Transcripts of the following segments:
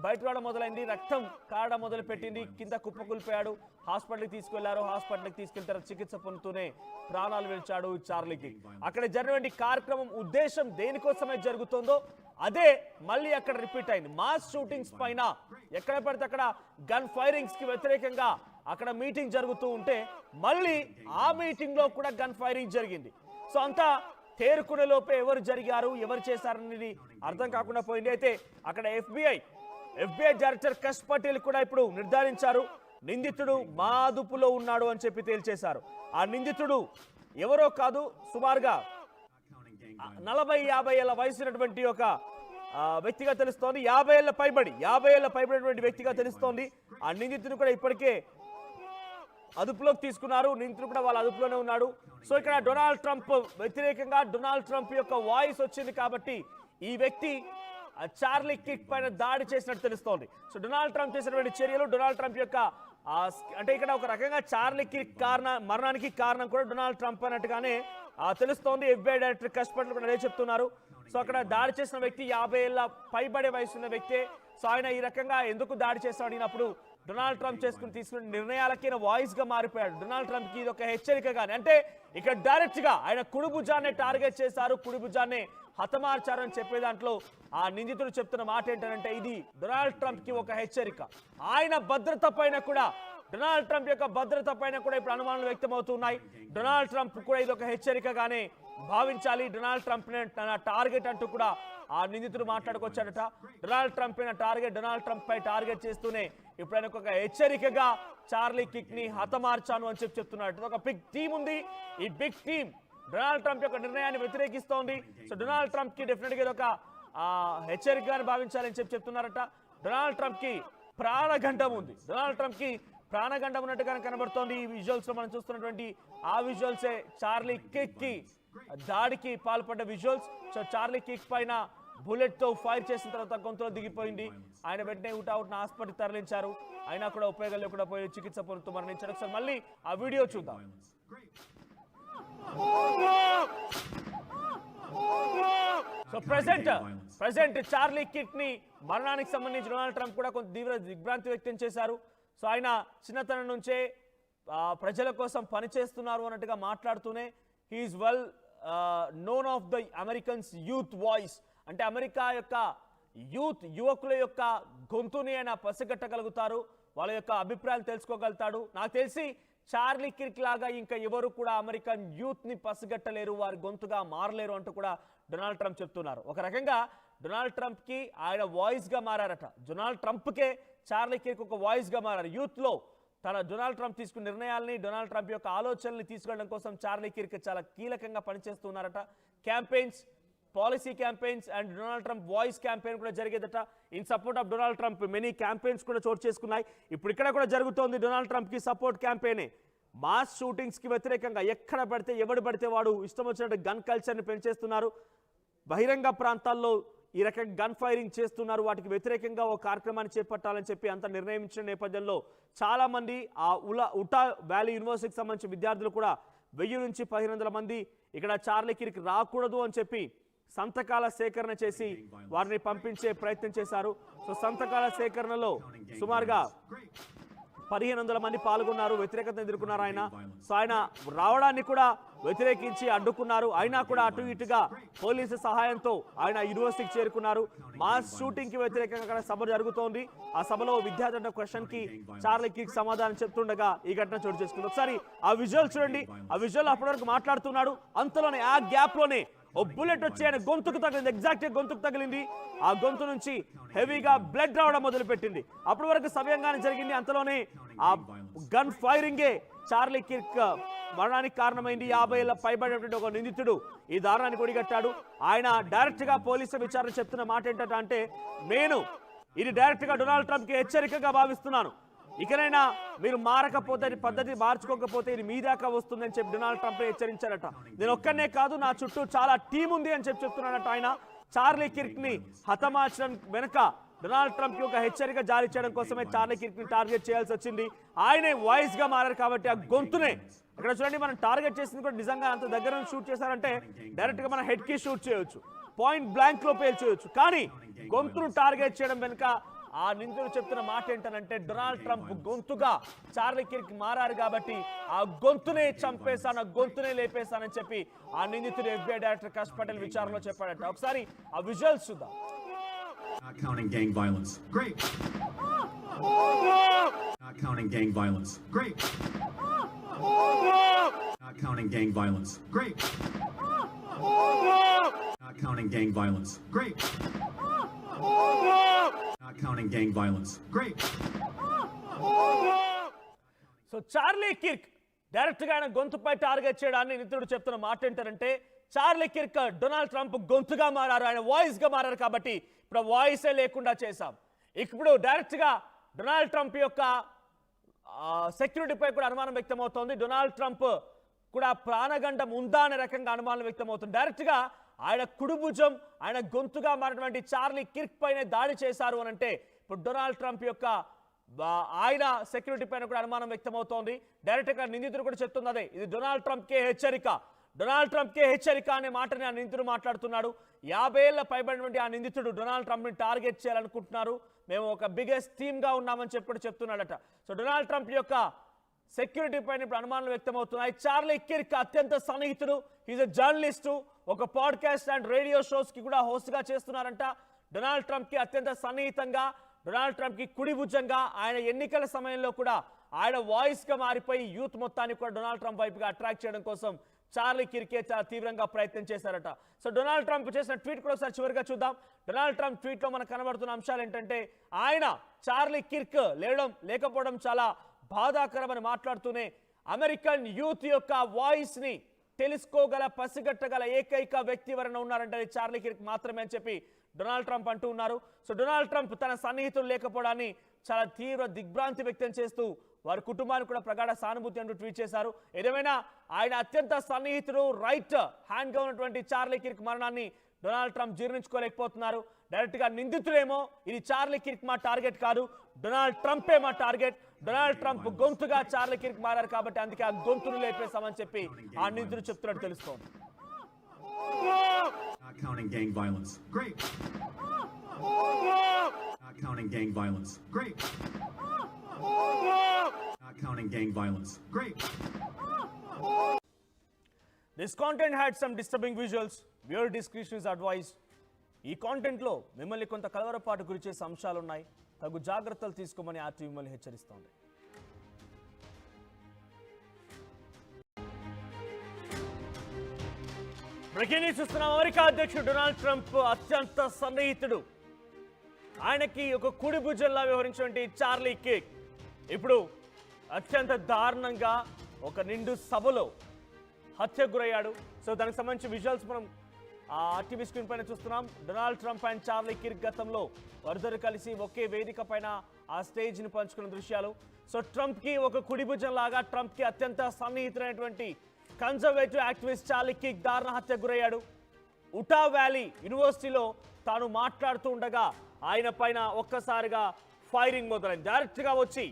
బయట రావడం మొదలైంది, రక్తం కారడం మొదలు పెట్టింది, కింద కుప్పకూలిపోయాడు. హాస్పిటల్కి తీసుకెళ్లారు. హాస్పిటల్కి తీసుకెళ్తారు, చికిత్స పొందుతూనే ప్రాణాలు విడిచాడు చార్లీ కిక్. అక్కడ జరిగినటువంటి కార్యక్రమం ఉద్దేశం దేనికోసమే జరుగుతుందో అదే మళ్ళీ అక్కడ రిపీట్ అయింది. మాస్ షూటింగ్స్ పైన ఎక్కడ పడితే అక్కడ గన్ ఫైరింగ్స్ కి వ్యతిరేకంగా అక్కడ మీటింగ్ జరుగుతూ ఉంటే మళ్ళీ ఆ మీటింగ్ లో కూడా గన్ ఫైరింగ్ జరిగింది. సో అంతా తేరుకునే లోపే ఎవరు జరిగారు, ఎవరు చేశారనేది అర్థం కాకుండా పోయింది. అయితే అక్కడ ఎఫ్బిఐ డైరెక్టర్ కష్ పటేల్ కూడా ఇప్పుడు నిర్ధారించారు, నిందితుడు మా అదుపులో ఉన్నాడు అని చెప్పి తేల్చేశారు. ఆ నిందితుడు ఎవరో కాదు, సుమారుగా 40-50 ఏళ్ల వయసున్నటువంటి ఒక వ్యక్తిగా తెలుస్తోంది. 50 ఏళ్ల పైబడినటువంటి వ్యక్తిగా తెలుస్తోంది. ఆ నిందితుడు కూడా ఇప్పటికే అదుపులోకి తీసుకున్నారు. నిందితుడు కూడా వాళ్ళ అదుపులోనే ఉన్నాడు. సో ఇక్కడ డొనాల్డ్ ట్రంప్ వ్యతిరేకంగా డొనాల్డ్ ట్రంప్ యొక్క వాయిస్ వచ్చింది కాబట్టి ఈ వ్యక్తి చార్లీ కిక్ పైన దాడి చేసినట్టు తెలుస్తోంది. సో డొనాల్డ్ ట్రంప్ చేసినటువంటి చర్యలు, డొనాల్డ్ ట్రంప్ యొక్క అంటే ఇక్కడ ఒక రకంగా చార్లీ కిక్ మరణానికి కారణం కూడా డొనాల్డ్ ట్రంప్ అన్నట్టుగానే తెలుస్తోంది. ఎఫ్బిఐ డైరెక్టర్ కష్ పటేల్ కూడా అదే చెప్తున్నారు. సో అక్కడ దాడి చేసిన వ్యక్తి 50 ఏళ్ల పైబడే వయసున్న వ్యక్తే. సో ఆయన ఈ రకంగా ఎందుకు దాడి చేస్తాడు అడిగినప్పుడు డొనాల్డ్ ట్రంప్ తీసుకున్న నిర్ణయాలకి వాయిస్ గా మారిపోయాడు. డొనాల్డ్ ట్రంప్ కి ఇది ఒక హెచ్చరికగానే, అంటే ఇక్కడ డైరెక్ట్ గా ఆయన కుడి భుజాన్ని టార్గెట్ చేశారు, కుడి భుజాన్ని హతమార్చారని చెప్పే దాంట్లో ఆ నిందితుడు చెప్తున్న మాట ఏంటంటే ఇది డొనాల్డ్ ట్రంప్ కి ఒక హెచ్చరిక. ఆయన భద్రత పైన కూడా, డొనాల్డ్ ట్రంప్ యొక్క భద్రత పైన కూడా ఇప్పుడు అనుమానాలు వ్యక్తమవుతున్నాయి. డొనాల్డ్ ట్రంప్ కూడా ఇది ఒక హెచ్చరికగానే భావించాలి. డొనాల్డ్ ట్రంప్ టార్గెట్ అంటూ కూడా ఆ నిందితుడు మాట్లాడుకొచ్చాడట. డొనాల్డ్ ట్రంప్ డొనాల్డ్ ట్రంప్ పై టార్గెట్ చేస్తూనే ఇప్పుడు ఆయనకు ఒక హెచ్చరికగా చార్లీ కిక్ ని హతమార్చాను అని చెప్తున్నాడు. ఒక బిగ్ టీం ఉంది. ఈ బిగ్ టీం డొనాల్డ్ ట్రంప్ యొక్క నిర్ణయాన్ని వ్యతిరేకిస్తోంది. సో డొనాల్డ్ ట్రంప్ కి డెఫినెట్ గా ఒక హెచ్చరికగా భావించాలని చెప్తున్నారట. డొనాల్డ్ ట్రంప్ కి ప్రాణగండం ఉంది. డొనాల్డ్ ట్రంప్ కి ప్రాణగండం ఉన్నట్టుగా కనబడుతోంది. ఈ విజువల్స్ లో మనం చూస్తున్నటువంటి ఆ విజువల్సే చార్లీ కిక్ కి దాడికి పాల్పడ్డ విజువల్స్. సో చార్లీ కిక్ పైన బుల్లెట్ తో ఫైర్ చేసిన తర్వాత గొంతులో దిగిపోయింది. ఆయన వెంటనే అవుట్న హాస్పిటల్ తరలించారు. అయినా కూడా ఉపయోగం లేకుండా పోయి చికిత్స పొందుతూ మరణించారు. ఒకసారి మళ్ళీ ఆ వీడియో చూద్దాం. సో ప్రెసెంట్ చార్లీ కిక్ ని మరణానికి సంబంధించి డొనాల్డ్ ట్రంప్ కూడా కొంత తీవ్ర దిగ్భ్రాంతి వ్యక్తం చేశారు. సో ఆయన చిన్నతనం నుంచే ప్రజల కోసం పనిచేస్తున్నారు అన్నట్టుగా మాట్లాడుతూనే he is well known of the Americans youth voice, అంటే అమెరికా యొక్క యువకుల యొక్క గొంతుని ఆయన పసిగట్టగలుగుతారు, వాళ్ళ యొక్క అభిప్రాయాలు తెలుసుకోగలుగుతాడు. నాకు తెలిసి చార్లీ కిక్ లాగా ఇంకా ఎవరు కూడా అమెరికన్ యూత్ ని పసిగట్టలేరు, వారి గొంతుగా మారలేరు అంటూ కూడా డొనాల్డ్ ట్రంప్ చెప్తున్నారు. ఒక రకంగా డొనాల్డ్ ట్రంప్ కి ఆయన వాయిస్ గా మారారట. డొనాల్డ్ ట్రంప్ కే చార్లీ కిక్ ఒక వాయిస్ గా మారారు. యూత్ లో డొనాల్డ్ ట్రంప్ తీసుకున్న నిర్ణయాల్ని, డొనాల్డ్ ట్రంప్ యొక్క ఆలోచనల్ని తీసుకెళ్లడం కోసం చార్లీ కిక్ చాలా కీలకంగా పనిచేస్తున్నారట. Campaigns, policy campaigns and Donald Trump voice campaign కూడా జరిగేదట. In support of Donald Trump many campaigns కూడా చోటు చేసుకున్నాయి. ఇప్పుడు ఇక్కడ కూడా జరుగుతోంది డొనాల్డ్ ట్రంప్ కి సపోర్ట్ క్యాంపెయినే. మాస్ షూటింగ్స్ కి వ్యతిరేకంగా ఎక్కడ పడితే ఎవడు పడితే వాడు ఇష్టం వచ్చినట్టు గన్ కల్చర్ని పెంచేస్తున్నారు. బహిరంగ ప్రాంతాల్లో ఈ రకంగా గన్ ఫైరింగ్ చేస్తున్నారు. వాటికి వ్యతిరేకంగా ఒక కార్యక్రమాన్ని చేపట్టాలని చెప్పి అంత నిర్ణయించిన నేపథ్యంలో చాలా మంది ఆ ఉటా వ్యాలీ యూనివర్సిటీకి సంబంధించిన విద్యార్థులు కూడా 1000 నుంచి 1500 మంది ఇక్కడ చార్లీ కిక్ రాకూడదు అని చెప్పి సంతకాల సేకరణ చేసి వారిని పంపించే ప్రయత్నం చేశారు. సో సంతకాల సేకరణలో సుమారుగా 1500 మంది పాల్గొన్నారు, వ్యతిరేకత ఎదుర్కొన్నారు ఆయన. సో ఆయన రావడాన్ని కూడా వ్యతిరేకించి అడ్డుకున్నారు. అయినా కూడా అటు ఇటుగా పోలీసు సహాయంతో ఆయన యూనివర్సిటీకి చేరుకున్నారు. మాస్ షూటింగ్ కి వ్యతిరేకంగా అక్కడ సభ జరుగుతోంది. ఆ సభలో విద్యార్థుల క్వశ్చన్ కి చార్లీ కిక్ సమాధానం చెప్తుండగా ఈ ఘటన చోటు చేసుకుంది. ఒకసారి ఆ విజువల్ చూడండి. ఆ విజువల్ అప్పటి వరకు మాట్లాడుతున్నాడు, అంతలోనే ఆ గ్యాప్ లోనే ఓ బుల్లెట్ వచ్చి ఆయన గొంతుకు తగిలింది. ఎగ్జాక్ట్ గొంతుకు తగిలింది. ఆ గొంతు నుంచి హెవీగా బ్లడ్ రావడం మొదలుపెట్టింది. అప్పటి వరకు సవ్యంగానే జరిగింది. అంతలోనే ఆ గన్ ఫైరింగే చార్లీ కిక్ మరణానికి కారణమైంది. 50 ఏళ్ల పైబడినటువంటి ఒక నిందితుడు ఈ దారుణాన్ని కొడిగట్టాడు. ఆయన డైరెక్ట్ గా పోలీసు విచారణ చెప్తున్న మాట ఏంటంటే, నేను ఇది డైరెక్ట్ గా డొనాల్డ్ ట్రంప్ కి హెచ్చరికగా భావిస్తున్నాను. ఇకనైనా మీరు మారకపోతే, పద్ధతి మార్చుకోకపోతే ఇది మీ దాకా వస్తుందని చెప్పి డొనాల్డ్ ట్రంప్ హెచ్చరించారట. నేను ఒక్కనే కాదు, నా చుట్టూ చాలా టీం ఉంది అని చెప్తున్నాడట ఆయన. చార్లీ కిక్ ని హతమార్చడం వెనుక డొనాల్డ్ ట్రంప్ ఒక హెచ్చరిక జారీ చేయడం కోసమే చార్లీ కిక్ ని టార్గెట్ చేయాల్సి వచ్చింది. ఆయనే వాయిస్ గా మారారు కాబట్టి ఆ గొంతునే ఇక్కడ చూడండి. మనం టార్గెట్ చేసింది కూడా నిజంగా అంత దగ్గర నుంచి షూట్ చేశారంటే డైరెక్ట్ గా మనం హెడ్ కి షూట్ చేయొచ్చు, పాయింట్ బ్లాంక్ లో పేల్చేయొచ్చు. కానీ గొంతును టార్గెట్ చేయడం వెనుక ఆ నిందితుడు చెప్తున్న మాట ఏంటంటే డొనాల్డ్ ట్రంప్ గొంతుగా చార్లీ కిర్క్ మారారు కాబట్టి ఆ గొంతునే చంపేశాను, ఆ గొంతునే లేపేశానని చెప్పి ఆ నిందితుడు FBI డైరెక్టర్ కష్ పటేల్ విచారణలో చెప్పాడట. ఒకసారి ఆ విజువల్స్ చూద్దాం. Not counting gang violence. Great. Not counting gang violence. Great. Not counting gang violence. Great. Not counting gang violence. Great. Not counting gang violence. Great. So Charlie Kirk direct గా ఆయన గొంతుపై target చేయడాన్ని నిందితుడు చెప్తున్న మాట ఏంటంటే Charlie Kirk Donald Trump గొంతుగా మారారు, ఆయన voice గా మారారు కాబట్టి ఇప్పుడు వాయిసే లేకుండా చేశాం. ఇప్పుడు డైరెక్ట్ గా డొనాల్డ్ ట్రంప్ యొక్క సెక్యూరిటీపై కూడా అనుమానం వ్యక్తమవుతోంది. డొనాల్డ్ ట్రంప్ కూడా ప్రాణగండం ఉందా అనే రకంగా అనుమానం వ్యక్తమవుతుంది. డైరెక్ట్ గా ఆయన కుడిభుజం, ఆయన గొంతుగా మారినటువంటి చార్లీ కిర్క్ పైన దాడి చేశారు అని అంటే ఇప్పుడు డొనాల్డ్ ట్రంప్ యొక్క ఆయన సెక్యూరిటీ పైన కూడా అనుమానం వ్యక్తమవుతోంది. డైరెక్ట్ గా నిందితుడు కూడా చెప్తుంది అదే, ఇది డొనాల్డ్ ట్రంప్ కే హెచ్చరిక, డొనాల్డ్ ట్రంప్ కే హెచ్చరిక అనే మాటని ఆ నిందితుడు మాట్లాడుతున్నాడు. 50 ఏళ్ల పైబడినటువంటి ఆ నిందితుడు డొనాల్డ్ ట్రంప్ ని టార్గెట్ చేయాలనుకుంటున్నారు, మేము ఒక బిగ్గెస్ట్ టీమ్ గా ఉన్నామని చెప్పి చెప్తున్నాడట. సో డొనాల్డ్ ట్రంప్ యొక్క సెక్యూరిటీ పైన ఇప్పుడు అనుమానాలు వ్యక్తమవుతున్నాయి. చార్లీ కిర్క్ అత్యంత సన్నిహితుడు, ఈజ్ ఎ జర్నలిస్టు, ఒక పాడ్కాస్ట్ అండ్ రేడియో షోస్ కి కూడా హోస్ట్ గా చేస్తున్నారంట. డొనాల్డ్ ట్రంప్ కి అత్యంత సన్నిహితంగా, డొనాల్డ్ ట్రంప్ కి కుడిభుజంగా, ఆయన ఎన్నికల సమయంలో కూడా ఆయన వాయిస్ గా మారిపోయి యూత్ మొత్తాన్ని కూడా డొనాల్డ్ ట్రంప్ వైపుగా అట్రాక్ట్ చేయడం కోసం చార్లీ కిర్కే చాలా తీవ్రంగా ప్రయత్నం చేశారట. సో డొనాల్డ్ ట్రంప్ చేసిన ట్వీట్ కూడా ఒకసారి చివరిగా చూద్దాం. డొనాల్డ్ ట్రంప్ ట్వీట్ లో మనకు కనబడుతున్న అంశాలు ఏంటంటే ఆయన చార్లీ కిర్క్ లేకపోవడం చాలా బాధాకరమని మాట్లాడుతూనే అమెరికన్ యూత్ యొక్క వాయిస్ ని తెలుసుకోగల, పసిగట్టగల ఏకైక వ్యక్తి ఎవరైనా ఉన్నారంటే చార్లీ కిర్క్ మాత్రమే అని చెప్పి డొనాల్డ్ ట్రంప్ అంటూ ఉన్నారు. సో డొనాల్డ్ ట్రంప్ తన సన్నిహితులు లేకపోవడాన్ని చాలా తీవ్ర దిగ్భ్రాంతి వ్యక్తం చేస్తూ వారి కుటుంబానికి కూడా ప్రగాఢ సానుభూతి అంటూ ట్వీట్ చేశారు. ఏదేమైనా ఆయన అత్యంత సన్నిహితుడు, రైట్ హ్యాండ్ గా ఉన్నటువంటి చార్లీ కిర్క్ మరణాన్ని డొనాల్డ్ ట్రంప్ జీర్ణించుకోలేకపోతున్నారు. డైరెక్ట్ గా నిందితులేమో ఇది చార్లీ కిర్క్ మా టార్గెట్ కాదు, డొనాల్డ్ ట్రంపే మా టార్గెట్, డొనాల్డ్ ట్రంప్ గొంతుగా చార్లీ కిర్క్ మారారు కాబట్టి అందుకే ఆ గొంతును లేపేశామని చెప్పి ఆ నిందితుడు చెప్తున్నట్టు తెలుస్తోంది. Not counting gang violence. Great. Not counting gang violence. Great. Not counting gang violence. Great. This content had some disturbing visuals. Viewer discretion is advised. ఈ కాంటెంట్ లో మిమ్మల్ని కొంత కలవరపాటు గురిచేసే అంశాలు ఉన్నాయి, తగు జాగ్రత్తలు తీసుకోమని ఆర్టీవీ మిమ్మల్ని హెచ్చరిస్తోంది. బ్రేకింగ్ న్యూస్ చూస్తున్నాం. అమెరికా అధ్యక్షుడు డొనాల్డ్ ట్రంప్ అత్యంత సన్నిహితుడు, ఆయనకి ఒక కుడి భుజంలా వ్యవహరించినటువంటి చార్లీ కిర్క్ ఇప్పుడు అత్యంత దారుణంగా ఒక నిండు సభలో హత్యకు గురయ్యాడు. సో దానికి సంబంధించి విజువల్స్ మనం టీవీ స్క్రీన్ పైన చూస్తున్నాం. Donald Trump and Charlie Kirk గతంలో వారిద్దరు కలిసి ఒకే వేదిక పైన ఆ స్టేజ్ ని పంచుకున్న దృశ్యాలు. సో ట్రంప్ కి ఒక కుడి భుజం లాగా, ట్రంప్ కి అత్యంత సన్నిహితులైనటువంటి కన్జర్వేటివ్ యాక్టివిస్ట్ చార్లీ కిర్క్ దారుణ హత్యకు గురయ్యాడు. ఉటా వ్యాలీ యూనివర్సిటీలో తాను మాట్లాడుతూ ఉండగా ఆయన పైన ఒక్కసారిగా ఫైరింగ్ మొదలైంది. డైరెక్ట్ గా వచ్చి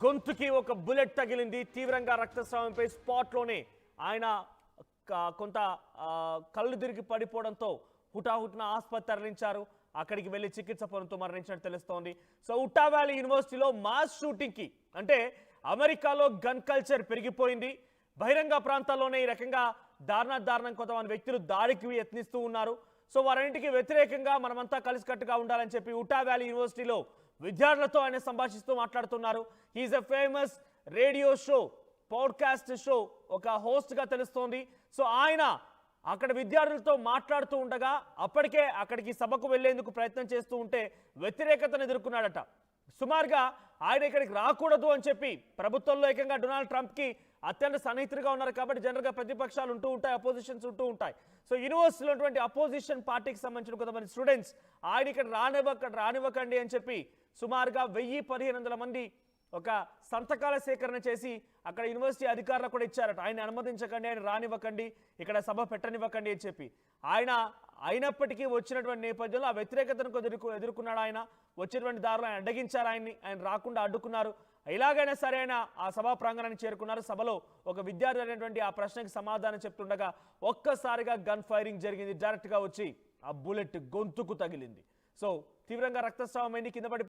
గొంతుకి ఒక బుల్లెట్ తగిలింది, తీవ్రంగా రక్తస్రావంపై స్పాట్లోనే ఆయన కొంత కళ్ళు తిరిగి పడిపోవడంతో హుటాహుటిన ఆసుపత్రి తరలించారు. అక్కడికి వెళ్లి చికిత్స పొందుతూ మరణించినట్టు తెలుస్తోంది. సో ఉటా వ్యాలీ యూనివర్సిటీలో మాస్ షూటింగ్ కి, అంటే అమెరికాలో గన్ కల్చర్ పెరిగిపోయింది, బహిరంగ ప్రాంతాల్లోనే ఈ రకంగా దారుణం కొంతమంది వ్యక్తులు దాడికి యత్నిస్తూ ఉన్నారు. సో వారింటికి వ్యతిరేకంగా మనమంతా కలిసికట్టుగా ఉండాలని చెప్పి ఉటా వ్యాలీ యూనివర్సిటీలో విద్యార్థులతో ఆయన సంభాషిస్తూ మాట్లాడుతున్నారు. He is a famous radio show, podcast show ఒక హోస్ట్ గా తెలుస్తోంది. సో ఆయన అక్కడ విద్యార్థులతో మాట్లాడుతూ ఉండగా అప్పటికే అక్కడికి సభకు వెళ్లేందుకు ప్రయత్నం చేస్తూ ఉంటే వ్యతిరేకతను ఎదుర్కొన్నాడట. సుమారుగా ఆయన ఇక్కడికి రాకూడదు అని చెప్పి ప్రభుత్వంలో ఏకంగా డొనాల్డ్ ట్రంప్ కి అత్యంత సన్నిహితులుగా ఉన్నారు కాబట్టి జనరల్గా ప్రతిపక్షాలు ఉంటూ ఉంటాయి, అపోజిషన్స్ ఉంటూ ఉంటాయి. సో యూనివర్సిటీలో ఉన్నటువంటి అపోజిషన్ పార్టీకి సంబంధించిన కొంతమంది స్టూడెంట్స్ ఆయన ఇక్కడ రానివ్వకండి అని చెప్పి సుమారుగా 1000-1500 మంది ఒక సంతకాల సేకరణ చేసి అక్కడ యూనివర్సిటీ అధికారులకు కూడా ఇచ్చారట. ఆయన అనుమతించకండి, ఆయన రానివ్వకండి, ఇక్కడ సభ పెట్టనివ్వకండి అని చెప్పి. ఆయన అయినప్పటికీ వచ్చినటువంటి నేపథ్యంలో ఆ వ్యతిరేకతను ఎదుర్కొన్నాడు. ఆయన వచ్చినటువంటి దారిలో ఆయన అడ్డగించారు, ఆయన రాకుండా అడ్డుకున్నారు. ఎలాగైనా సరే ఆయన ఆ సభా ప్రాంగణానికి చేరుకున్నారు. సభలో ఒక విద్యార్థి అనేటువంటి ఆ ప్రశ్నకి సమాధానం చెప్తుండగా ఒక్కసారిగా గన్ ఫైరింగ్ జరిగింది. డైరెక్ట్గా వచ్చి ఆ బుల్లెట్ గొంతుకు తగిలింది. సో తీవ్రంగా రక్తస్రావం అయింది, కింద పడి